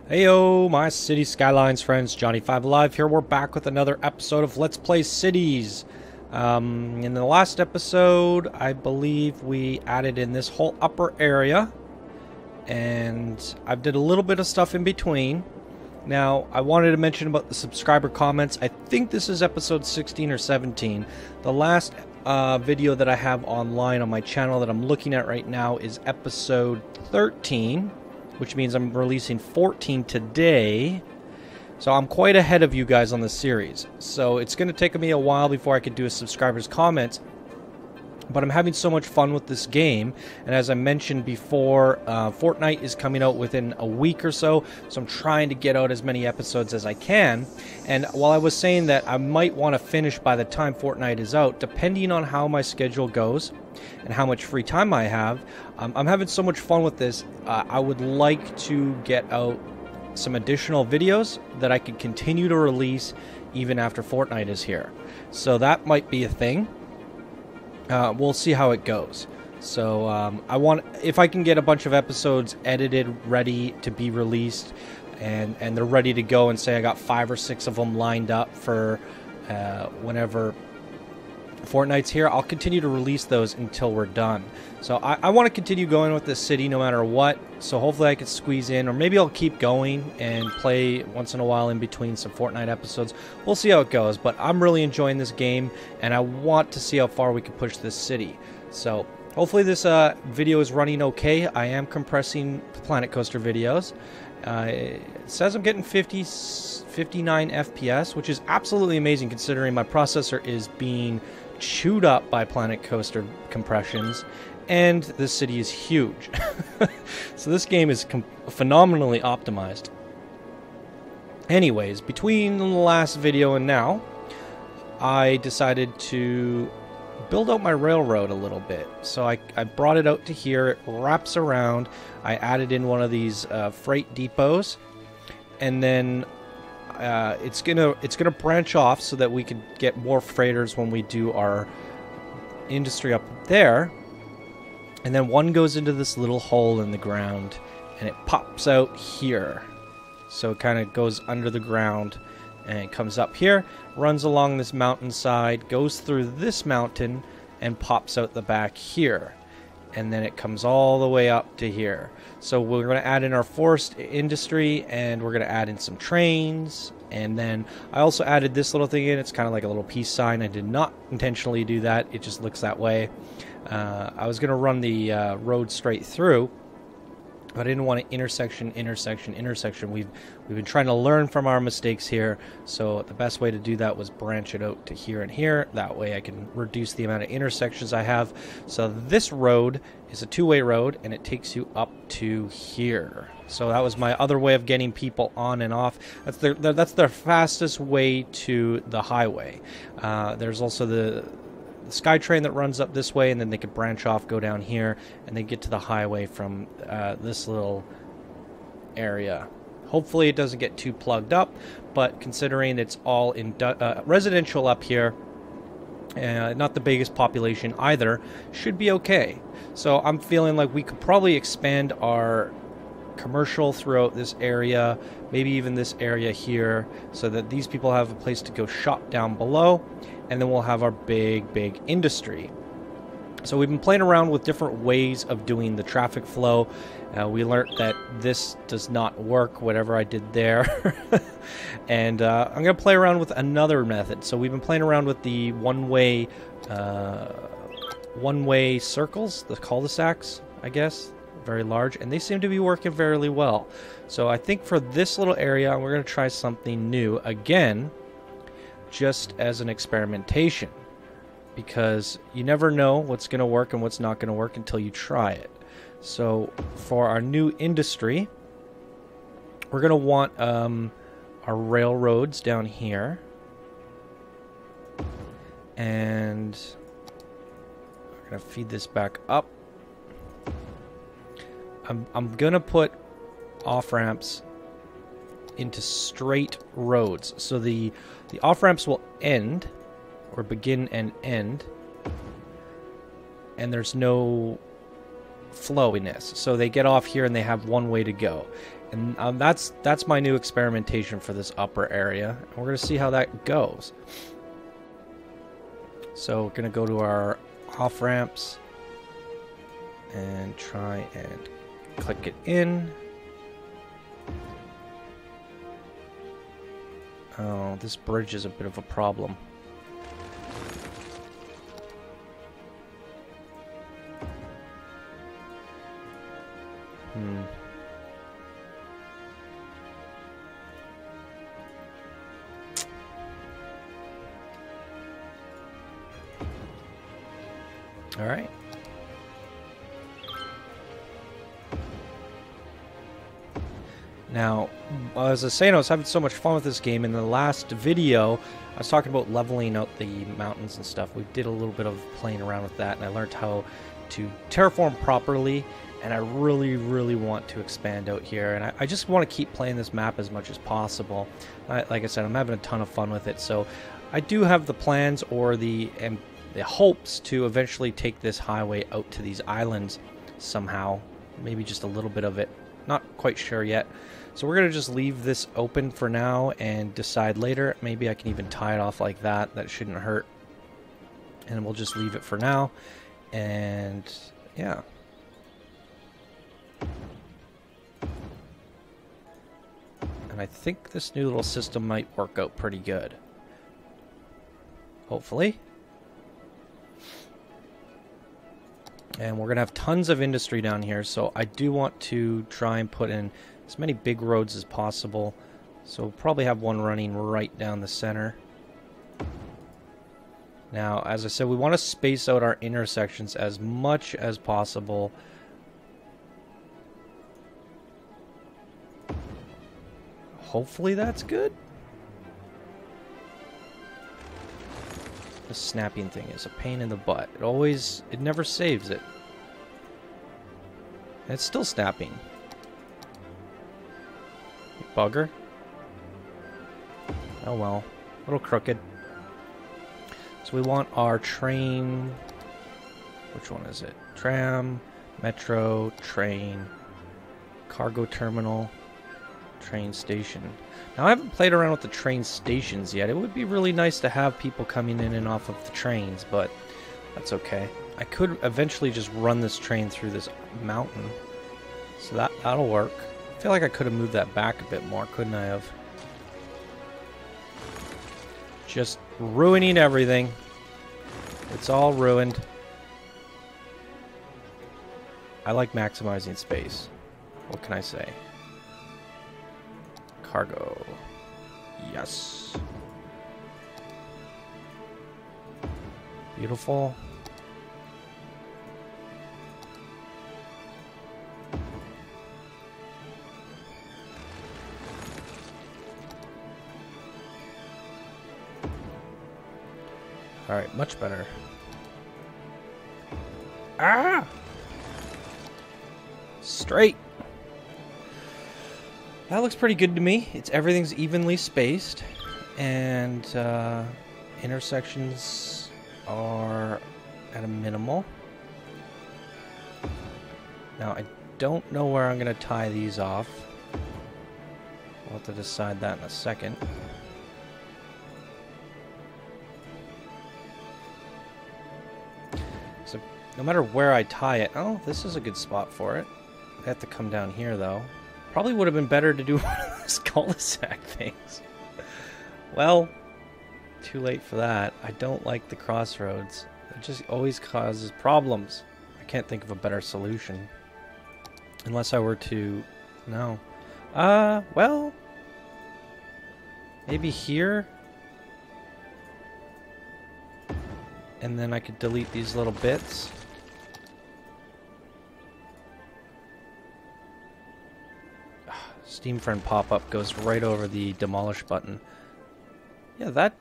Heyo, my Cities Skylines friends, Johnny5 Live here. We're back with another episode of Let's Play Cities. In the last episode, I believe we added in this whole upper area, and I did a little bit of stuff in between. Now, I wanted to mention about the subscriber comments. I think this is episode 16 or 17. The last video that I have online on my channel that I'm looking at right now is episode 13. Which means I'm releasing 14 today. So I'm quite ahead of you guys on the series. So it's going to take me a while before I can do a subscriber's comments. But I'm having so much fun with this game. And as I mentioned before, Fortnite is coming out within a week or so. So I'm trying to get out as many episodes as I can. And while I was saying that I might want to finish by the time Fortnite is out, depending on how my schedule goes and how much free time I have, I'm having so much fun with this. I would like to get out some additional videos that I could continue to release even after Fortnite is here. So that might be a thing. We'll see how it goes. So if I can get a bunch of episodes edited, ready to be released, and they're ready to go, and say I got 5 or 6 of them lined up for whenever Fortnite's here, I'll continue to release those until we're done. So I want to continue going with this city no matter what. So hopefully I can squeeze in, or maybe I'll keep going and play once in a while in between some Fortnite episodes. We'll see how it goes, but I'm really enjoying this game, and I want to see how far we can push this city. So hopefully this video is running okay. I am compressing the Planet Coaster videos. It says I'm getting 59 FPS, which is absolutely amazing considering my processor is being chewed up by Planet Coaster compressions, and this city is huge. So this game is phenomenally optimized. Anyways, between the last video and now, I decided to build out my railroad a little bit. So I brought it out to here. It wraps around. I added in one of these freight depots, and then it's gonna branch off so that we can get more freighters when we do our industry up there. And then one goes into this little hole in the ground, and it pops out here. So it kind of goes under the ground, and it comes up here, runs along this mountainside, goes through this mountain, and pops out the back here. And then it comes all the way up to here. So we're going to add in our forest industry, and we're going to add in some trains. And then I also added this little thing in. It's kind of like a little peace sign. I did not intentionally do that. It just looks that way. I was going to run the road straight through, but I didn't want to intersection. We've been trying to learn from our mistakes here, so the best way to do that was branch it out to here and here. That way I can reduce the amount of intersections I have. So this road is a two-way road, and it takes you up to here. So that was my other way of getting people on and off. That's their fastest way to the highway. There's also the SkyTrain that runs up this way, and then they could branch off, go down here, and they get to the highway from this little area. Hopefully it doesn't get too plugged up, but considering it's all in residential up here, not the biggest population either, should be okay. So I'm feeling like we could probably expand our commercial throughout this area, maybe even this area here, so that these people have a place to go shop down below, and then we'll have our big industry. So we've been playing around with different ways of doing the traffic flow. We learned that this does not work, whatever I did there. And I'm going to play around with another method. So we've been playing around with the one-way circles, the cul-de-sacs, I guess. Very large, and they seem to be working fairly well. So I think for this little area, we're going to try something new again, just as an experimentation, because you never know what's going to work and what's not going to work until you try it. So for our new industry, we're going to want our railroads down here, and we're going to feed this back up. I'm gonna put off-ramps into straight roads, so the off-ramps will end, or begin and end, and there's no flowiness. So they get off here and they have one way to go. And that's my new experimentation for this upper area. We're going to see how that goes. So we're going to go to our off-ramps and try and click it in. Oh, this bridge is a bit of a problem. All right. Now, as I was saying, I was having so much fun with this game. In the last video, I was talking about leveling out the mountains and stuff. We did a little bit of playing around with that, and I learned how to terraform properly, and I really, really want to expand out here. And I just want to keep playing this map as much as possible. Like I said, I'm having a ton of fun with it, so I do have the plans or the hopes to eventually take this highway out to these islands somehow. Maybe just a little bit of it. Not quite sure yet. So we're going to just leave this open for now and decide later. Maybe I can even tie it off like that. That shouldn't hurt. And we'll just leave it for now. And yeah. And I think this new little system might work out pretty good. Hopefully. And we're going to have tons of industry down here, so I do want to try and put in as many big roads as possible. So we'll probably have one running right down the center. Now, as I said, we want to space out our intersections as much as possible. Hopefully that's good. The snapping thing is a pain in the butt. It never saves it. And it's still snapping. You bugger. Oh well. A little crooked. So we want our train... Which one is it? Tram, metro, train, cargo terminal, train station. Now, I haven't played around with the train stations yet. It would be really nice to have people coming in and off of the trains, but that's okay. I could eventually just run this train through this mountain, so that'll work. I feel like I could have moved that back a bit more, couldn't I have? Just ruining everything. It's all ruined. I like maximizing space. What can I say? Cargo. Yes. Beautiful. Alright, much better. Ah! Straight. That looks pretty good to me. Everything's evenly spaced, and intersections are at a minimal. Now, I don't know where I'm going to tie these off. We'll have to decide that in a second. So, no matter where I tie it... Oh, this is a good spot for it. I have to come down here, though. Probably would have been better to do one of those cul-de-sac things. Well, too late for that. I don't like the crossroads. It just always causes problems. I can't think of a better solution. Unless I were to... No. Well... Maybe here? And then I could delete these little bits. Steam Friend pop-up goes right over the demolish button. Yeah, that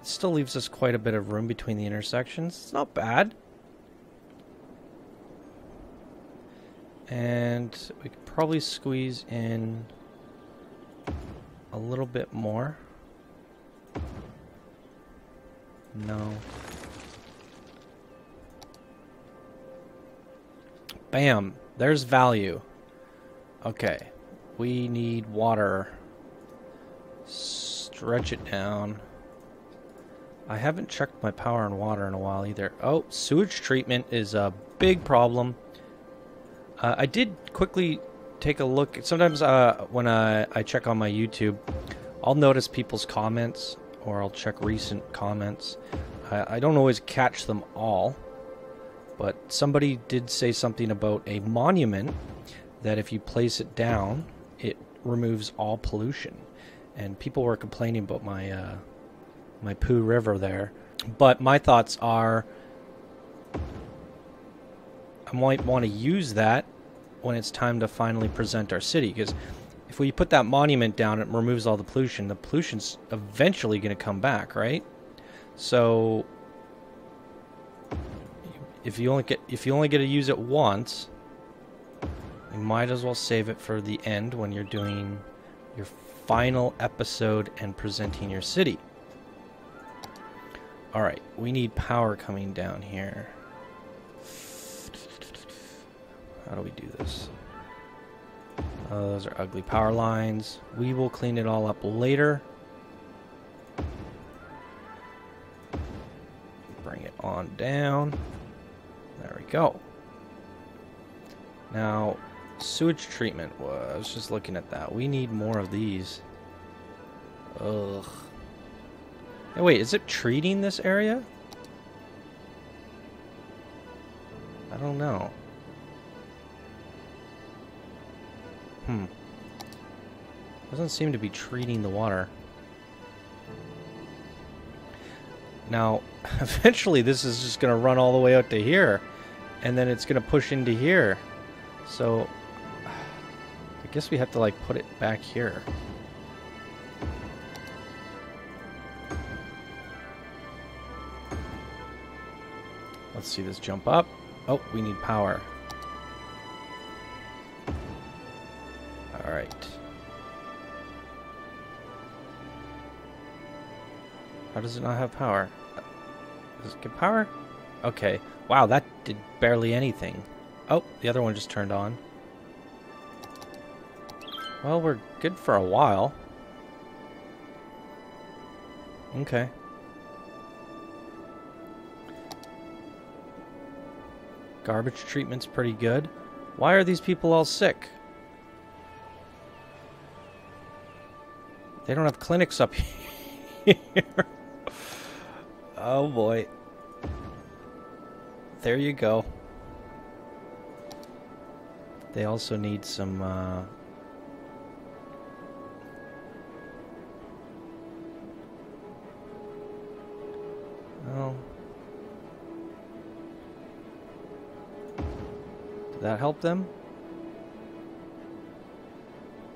still leaves us quite a bit of room between the intersections. It's not bad. And we could probably squeeze in a little bit more. No. Bam. There's value. Okay. We need water. Stretch it down. I haven't checked my power and water in a while either. Oh, sewage treatment is a big problem. I did quickly take a look. Sometimes when I check on my YouTube, I'll notice people's comments, or I'll check recent comments. I don't always catch them all, but somebody did say something about a monument that if you place it down, it removes all pollution. And people were complaining about my my Pooh River there. But my thoughts are, I might want to use that when it's time to finally present our city, because if we put that monument down, it removes all the pollution. The pollution's eventually going to come back, right? So if you only get to use it once, you might as well save it for the end when you're doing your final episode and presenting your city. Alright, we need power coming down here. How do we do this? Oh, those are ugly power lines. We will clean it all up later. Bring it on down. There we go. Now, sewage treatment. Well, I was just looking at that. We need more of these. Ugh. Hey, wait, is it treating this area? I don't know. Doesn't seem to be treating the water. Now, eventually this is just going to run all the way out to here, and then it's going to push into here. So, I guess we have to, like, put it back here. Let's see this jump up. Oh, we need power. Alright. How does it not have power? Does it get power? Okay. Wow, that did barely anything. Oh, the other one just turned on. Well, we're good for a while. Okay. Garbage treatment's pretty good. Why are these people all sick? They don't have clinics up here. Oh boy. There you go. They also need some well, did that help them?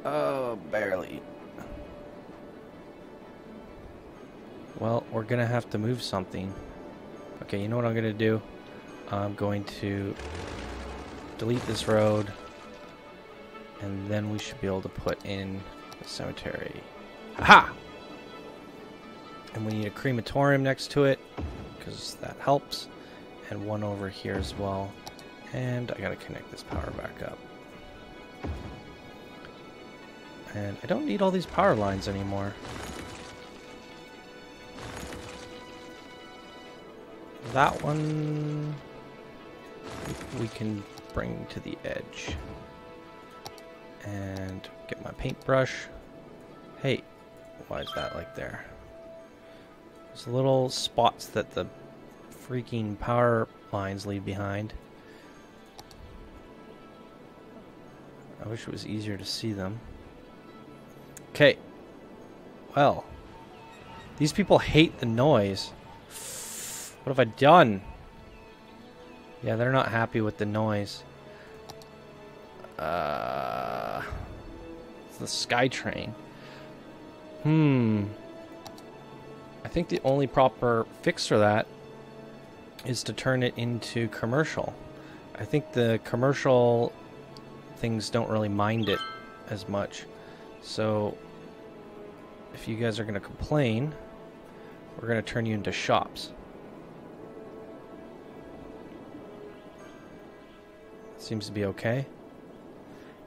Oh, barely. Well, we're gonna have to move something. Okay, you know what I'm gonna do? I'm going to delete this road, and then we should be able to put in the cemetery. Aha! And we need a crematorium next to it, because that helps. And one over here as well. And I gotta connect this power back up. And I don't need all these power lines anymore. That one we can bring to the edge. And get my paintbrush. Hey, why is that like there? There's little spots that the freaking power lines leave behind. I wish it was easier to see them. Okay. Well, these people hate the noise. What have I done? Yeah, they're not happy with the noise. It's the SkyTrain. I think the only proper fix for that is to turn it into commercial. I think the commercial things don't really mind it as much. So if you guys are going to complain, we're going to turn you into shops. Seems to be okay.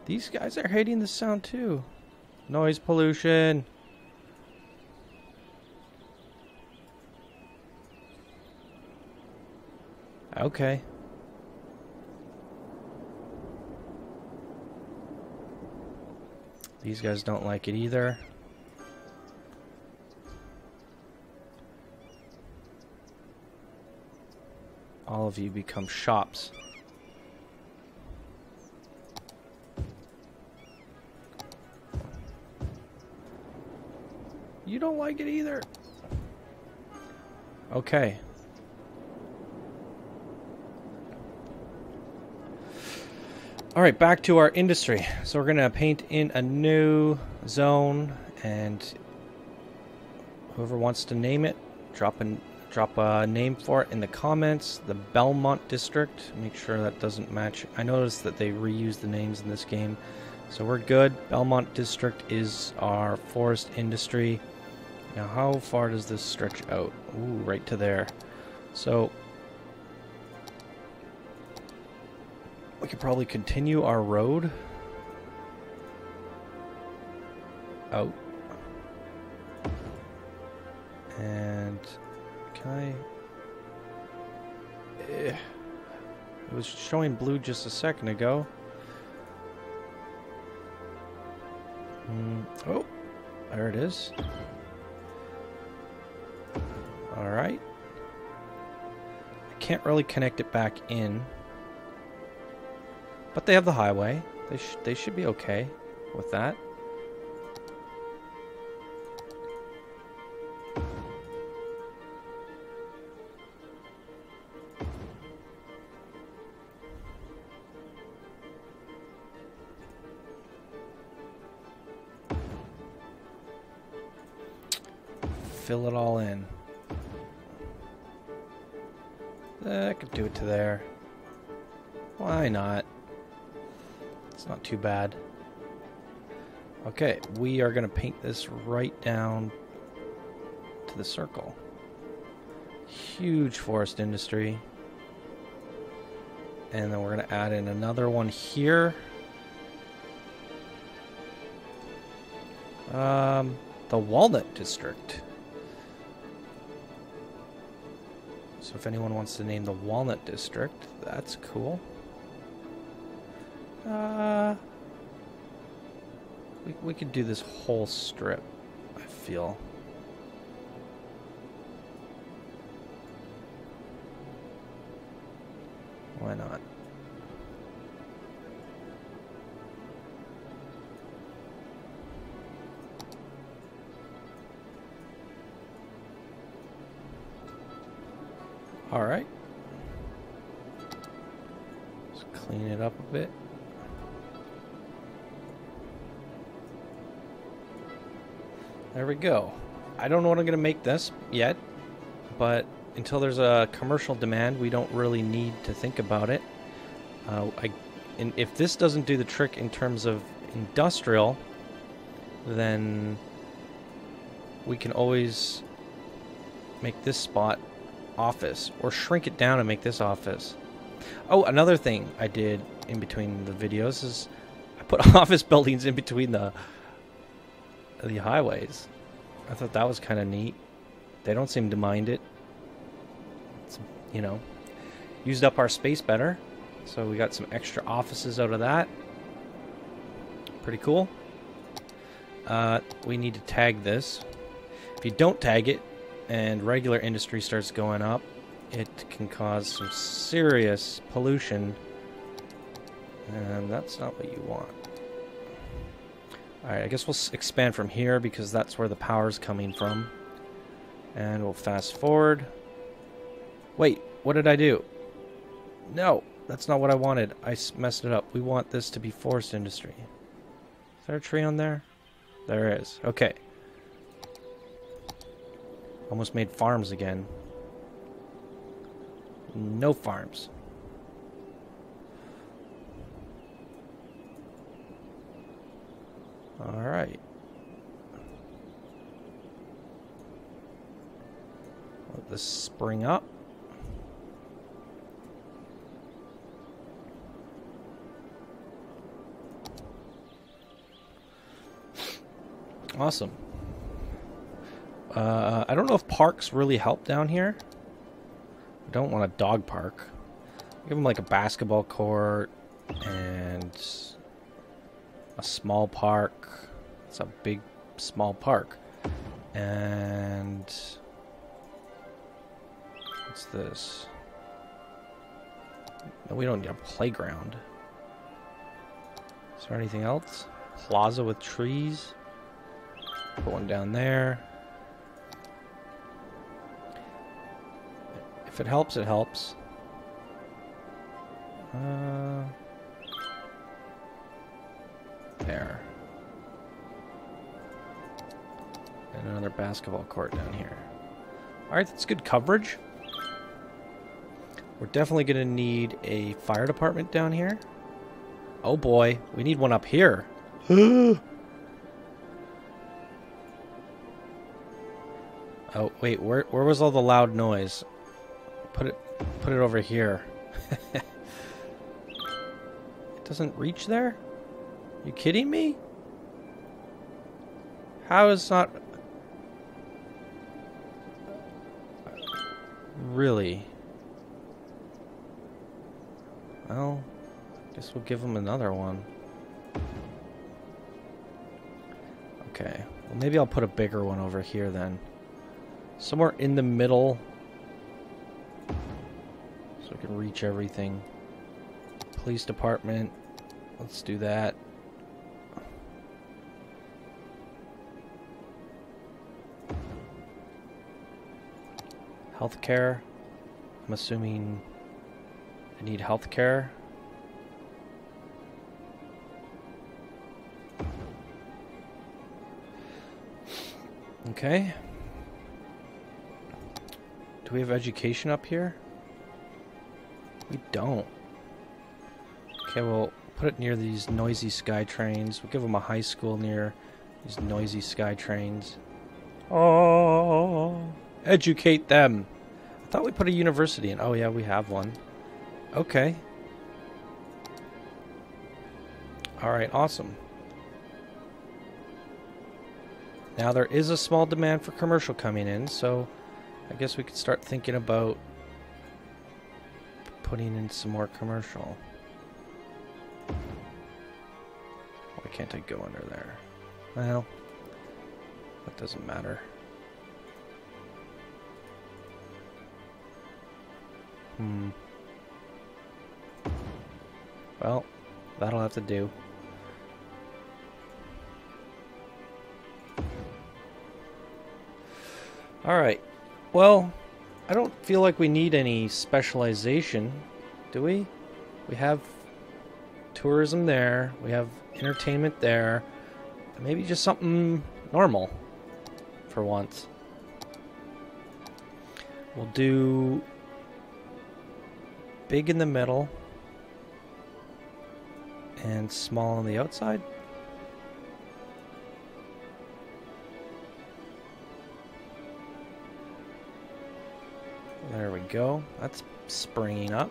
These guys are hating the sound too. Noise pollution. Okay. These guys don't like it either. All of you become shops. You don't like it either. Okay. Alright, back to our industry. So we're going to paint in a new zone, and whoever wants to name it, drop a name for it in the comments. The Belmont District. Make sure that doesn't match. I noticed that they reuse the names in this game. So we're good. Belmont District is our forest industry. Now how far does this stretch out? Ooh, right to there. So we could probably continue our road out. And can I... It was showing blue just a second ago. Oh, there it is. Alright. I can't really connect it back in. But they have the highway. They should be okay with that. Fill it all in. I could do it to there. Why not? It's not too bad. Okay, we are going to paint this right down to the circle. Huge forest industry. And then we're going to add in another one here. The Walnut District. So if anyone wants to name the Walnut District, that's cool. We could do this whole strip, I feel. Why not? All right. Let's clean it up a bit. There we go. I don't know what I'm going to make this yet, but until there's a commercial demand, we don't really need to think about it. And if this doesn't do the trick in terms of industrial, then we can always make this spot office, or shrink it down and make this office. Oh, another thing I did in between the videos is I put office buildings in between the highways. I thought that was kind of neat. They don't seem to mind it. It's, you know, used up our space better. So we got some extra offices out of that. Pretty cool. We need to tag this. If you don't tag it and regular industry starts going up, it can cause some serious pollution. And that's not what you want. Alright, I guess we'll expand from here because that's where the power's coming from. And we'll fast forward. Wait, what did I do? No, that's not what I wanted. I messed it up. We want this to be forest industry. Is there a tree on there? There is. Okay. Almost made farms again. No farms. Alright. Let this spring up. Awesome. I don't know if parks really help down here. I don't want a dog park. Give them like a basketball court and a small park. It's a big, small park. And what's this? No, we don't need a playground. Is there anything else? Plaza with trees. Put one down there. If it helps, it helps. There. And another basketball court down here. Alright, that's good coverage. We're definitely going to need a fire department down here. Oh boy, we need one up here. Oh, wait, where was all the loud noise? Put it over here. It doesn't reach there? You kidding me? How is not... Really? Well, guess we'll give him another one. Okay. Well, maybe I'll put a bigger one over here then. Somewhere in the middle. So we can reach everything. Police department. Let's do that. Healthcare. I'm assuming I need healthcare. Okay. Do we have education up here? We don't. Okay, we'll put it near these noisy sky trains. We'll give them a high school near these noisy sky trains. Oh, educate them. I thought we put a university in. Oh yeah, we have one. Okay. Alright, awesome. Now there is a small demand for commercial coming in, so I guess we could start thinking about putting in some more commercial. Why can't I go under there? Well, that doesn't matter. Well, that'll have to do. Alright. Well, I don't feel like we need any specialization, do we? We have tourism there. We have entertainment there. Maybe just something normal for once. We'll do big in the middle and small on the outside. There we go. That's springing up.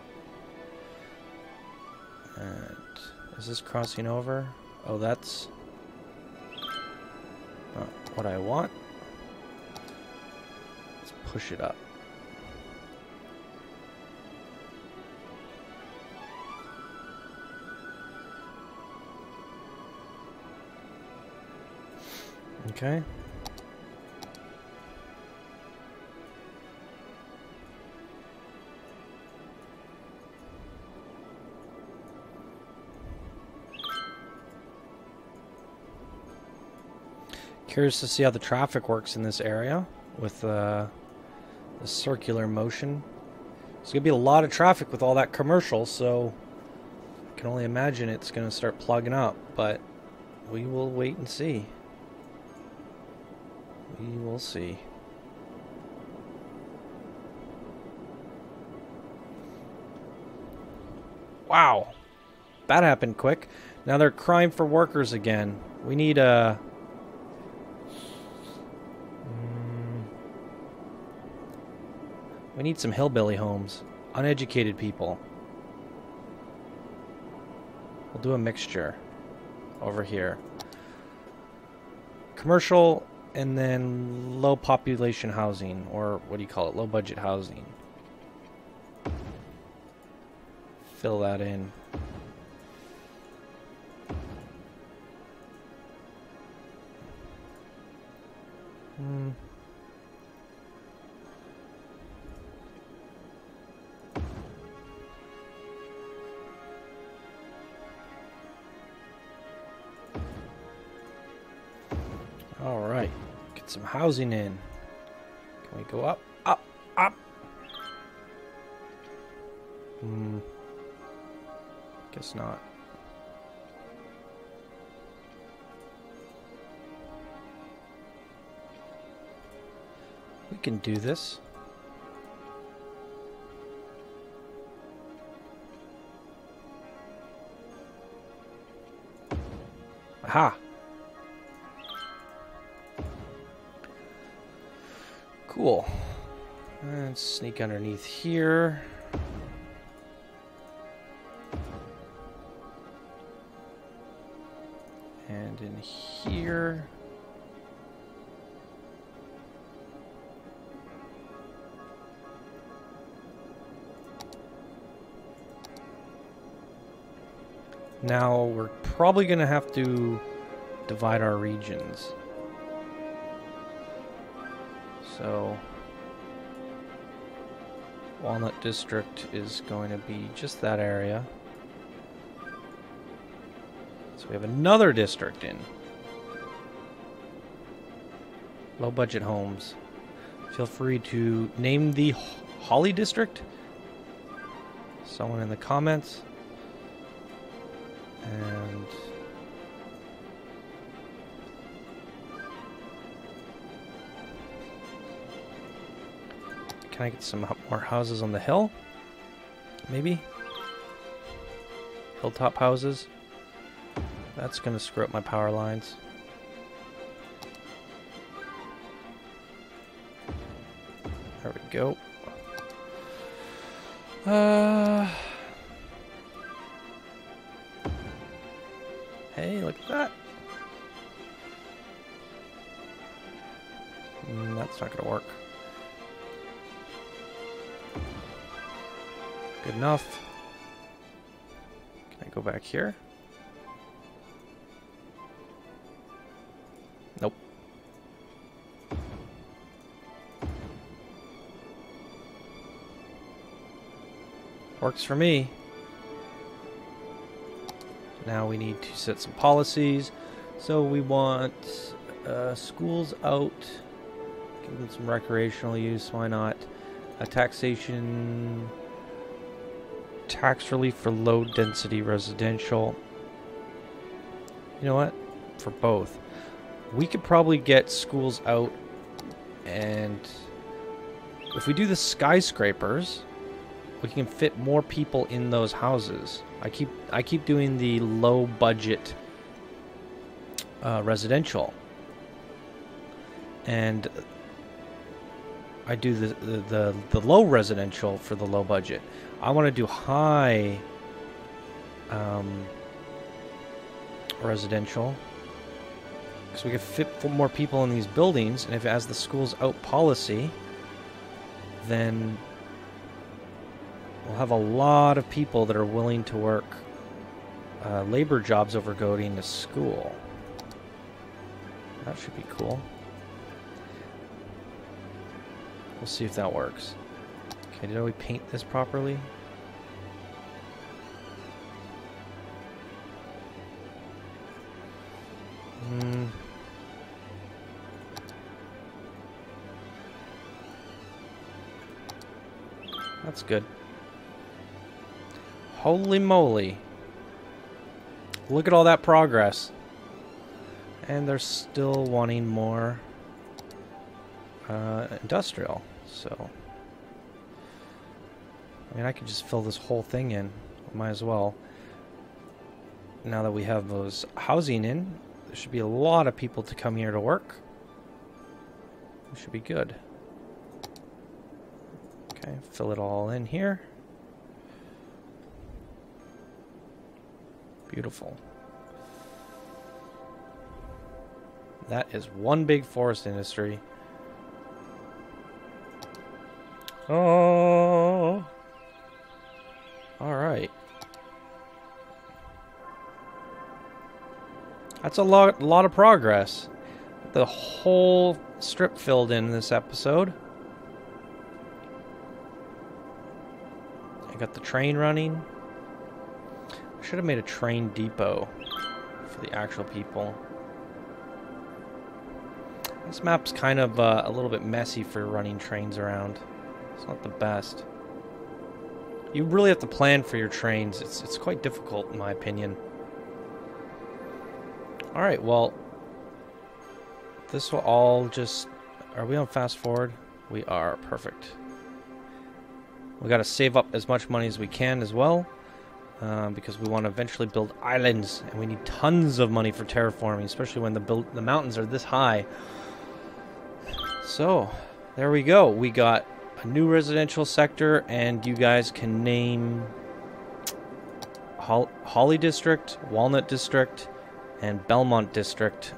And is this crossing over? Oh, that's not what I want. Let's push it up. Okay. Curious to see how the traffic works in this area with the circular motion. There's going to be a lot of traffic with all that commercial, so I can only imagine it's going to start plugging up, but we will wait and see. We will see. Wow. That happened quick. Now they're crying for workers again. We need a... we need some hillbilly homes. Uneducated people. We'll do a mixture over here. commercial, and then low population housing, or what do you call it? Low budget housing. Fill that in. All right, get some housing in. Can we go up, up, up? Guess not. We can do this. Aha! Cool. Let's sneak underneath here. And in here. Now we're probably going to have to divide our regions. So Walnut District is going to be just that area. So we have another district in. Low budget homes. Feel free to name the Holly District. Someone in the comments. And can I get some more houses on the hill? Maybe? Hilltop houses. That's gonna screw up my power lines. There we go. Hey, look at that. That's not gonna work. Good enough. Can I go back here? Nope. Works for me. Now we need to set some policies. So we want schools out. Give them some recreational use. Why not? A taxation. Tax relief for low density residential. You know what? For both. We could probably get schools out, and if we do the skyscrapers, we can fit more people in those houses. I keep doing the low budget residential, and I do the low residential for the low budget. I want to do high residential because we can fit more people in these buildings, and if as the schools out policy, then we'll have a lot of people that are willing to work labor jobs over going to school. That should be cool. We'll see if that works. Okay, did we paint this properly? That's good. Holy moly. Look at all that progress. And they're still wanting more industrial, so I mean, I could just fill this whole thing in. Might as well. Now that we have those housing in, there should be a lot of people to come here to work. It should be good. Okay, fill it all in here. Beautiful. That is one big forest industry. Oh. Alright. That's a lot of progress. The whole strip filled in this episode. I got the train running. I should have made a train depot for the actual people. This map's kind of a little bit messy for running trains around. It's not the best. You really have to plan for your trains. It's quite difficult, in my opinion. Alright, well, this will all just... Are we on fast forward? We are. Perfect. We got to save up as much money as we can as well, because we want to eventually build islands, and we need tons of money for terraforming, especially when the mountains are this high. So, there we go. We got a new residential sector, and you guys can name Holly District, Walnut District, and Belmont District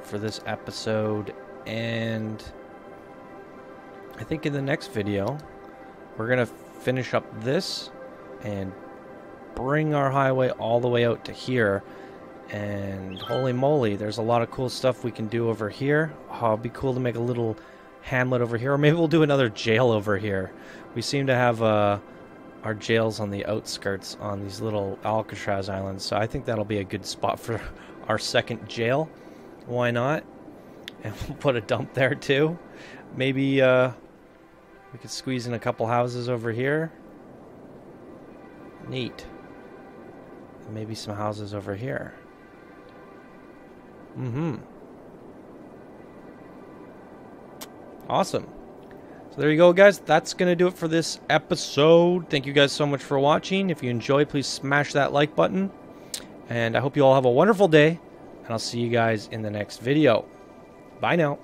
for this episode. And I think in the next video we're gonna finish up this and bring our highway all the way out to here. And holy moly, there's a lot of cool stuff we can do over here. Oh, it'd be cool to make a little hamlet over here, or maybe we'll do another jail over here. We seem to have our jails on the outskirts on these little Alcatraz islands, so I think that'll be a good spot for our second jail. Why not? And we'll put a dump there too. Maybe we could squeeze in a couple houses over here. Neat. And maybe some houses over here. Awesome. So there you go, guys. That's going to do it for this episode. Thank you guys so much for watching. If you enjoyed, please smash that like button. And I hope you all have a wonderful day. And I'll see you guys in the next video. Bye now.